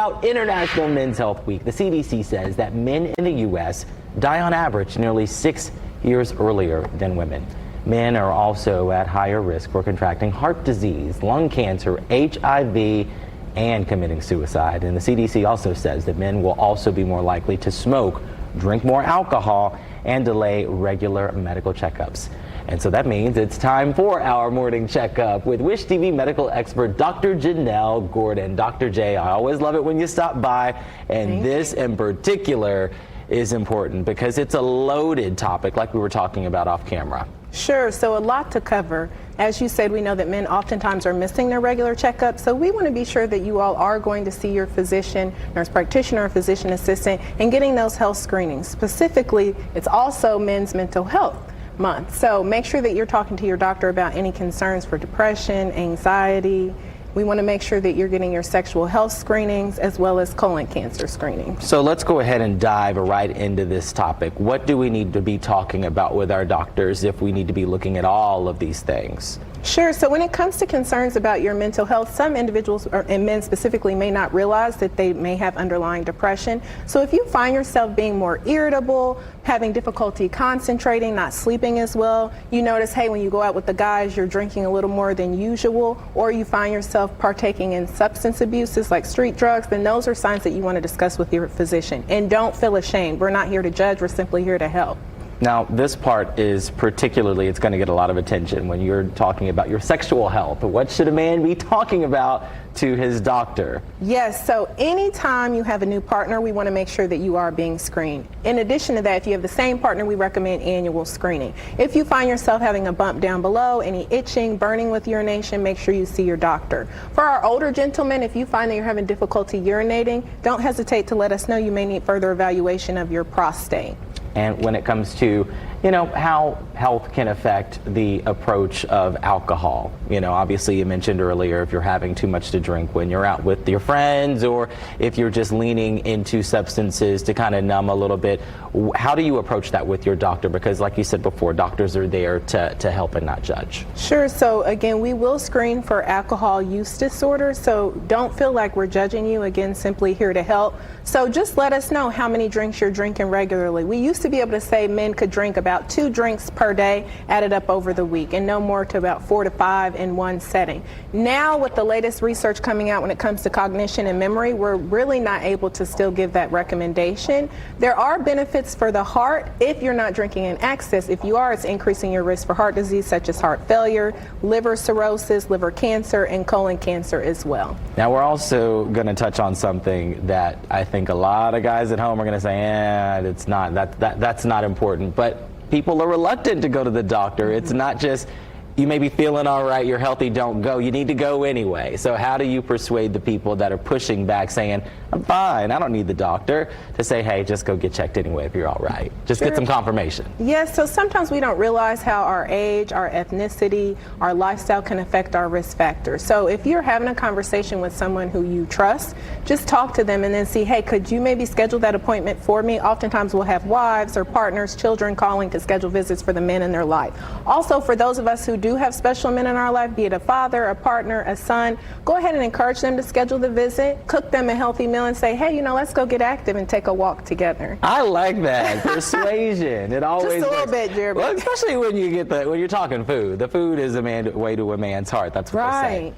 about International Men's Health Week. The CDC says that men in the U.S. die on average nearly 6 years earlier than women. Men are also at higher risk for contracting heart disease, lung cancer, HIV, and committing suicide. And the CDC also says that men will also be more likely to smoke, drink more alcohol, and delay regular medical checkups. And so that means it's time for our morning checkup with Wish TV medical expert Dr. Janel Gordon. Dr. J, I always love it when you stop by, and this in particular is important because it's a loaded topic like we were talking about off camera. Sure, so a lot to cover. As you said, we know that men oftentimes are missing their regular checkups, so we want to be sure that you all are going to see your physician, nurse practitioner, or physician assistant, and getting those health screenings. Specifically, it's also Men's Mental Health Month, so make sure that you're talking to your doctor about any concerns for depression, anxiety. We want to make sure that you're getting your sexual health screenings as well as colon cancer screenings. So let's go ahead and dive right into this topic. What do we need to be talking about with our doctors if we need to be looking at all of these things? Sure. So when it comes to concerns about your mental health, some individuals, and men specifically, may not realize that they may have underlying depression. So if you find yourself being more irritable, having difficulty concentrating, not sleeping as well, you notice, hey, when you go out with the guys, you're drinking a little more than usual, or you find yourself partaking in substance abuses like street drugs, then those are signs that you want to discuss with your physician. And don't feel ashamed. We're not here to judge. We're simply here to help. Now, this part is particularly, it's going to get a lot of attention when you're talking about your sexual health. What should a man be talking about to his doctor? Yes, so anytime you have a new partner, we want to make sure that you are being screened. In addition to that, if you have the same partner, we recommend annual screening. If you find yourself having a bump down below, any itching, burning with urination, make sure you see your doctor. For our older gentlemen, if you find that you're having difficulty urinating, don't hesitate to let us know. You may need further evaluation of your prostate. And when it comes to, how health can affect the approach of alcohol. Obviously you mentioned earlier if you're having too much to drink when you're out with your friends, or if you're just leaning into substances to kind of numb a little bit. How do you approach that with your doctor? Because like you said before, doctors are there to help and not judge. Sure. So again, we will screen for alcohol use disorder. So don't feel like we're judging you. Again, simply here to help. So just let us know how many drinks you're drinking regularly. We used to be able to say men could drink about 2 drinks per day added up over the week, and no more to about 4 to 5 in one setting. Now, with the latest research coming out when it comes to cognition and memory, we're really not able to still give that recommendation. There are benefits for the heart if you're not drinking in excess. If you are, it's increasing your risk for heart disease such as heart failure, liver cirrhosis, liver cancer, and colon cancer as well. Now, we're also going to touch on something that I think a lot of guys at home are going to say, it's not, that's not important. But people are reluctant to go to the doctor. It's not just you may be feeling all right, you're healthy, don't go. You need to go anyway. So how do you persuade the people that are pushing back saying, I'm fine, I don't need the doctor, to say, hey, just go get checked anyway if you're all right. Just get some confirmation. Yes, so sometimes we don't realize how our age, our ethnicity, our lifestyle can affect our risk factors. So if you're having a conversation with someone who you trust, just talk to them and then see, hey, could you maybe schedule that appointment for me? Oftentimes we'll have wives or partners, children calling to schedule visits for the men in their life. Also, for those of us who do have special men in our life, be it a father, a partner, a son, go ahead and encourage them to schedule the visit, cook them a healthy meal, and say, hey, let's go get active and take a walk together. I like that. Persuasion. It always just a little bit, Jeremy. Well, especially when you're talking food. The food is a way to a man's heart. That's what they say. Right.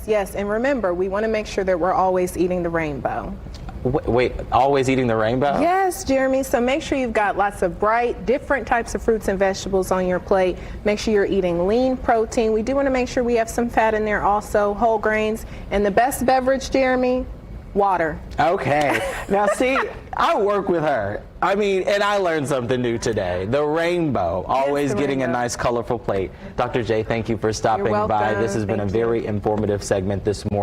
Yes. And remember, we want to make sure that we're always eating the rainbow. Wait, always eating the rainbow? Yes, Jeremy. So make sure you've got lots of bright, different types of fruits and vegetables on your plate. Make sure you're eating lean protein. We do want to make sure we have some fat in there also, whole grains. And the best beverage, Jeremy? Water. Okay. Now, see, I work with her. And I learned something new today. The rainbow, always getting a nice, colorful plate. Dr. J, thank you for stopping by. This has been a very informative segment this morning.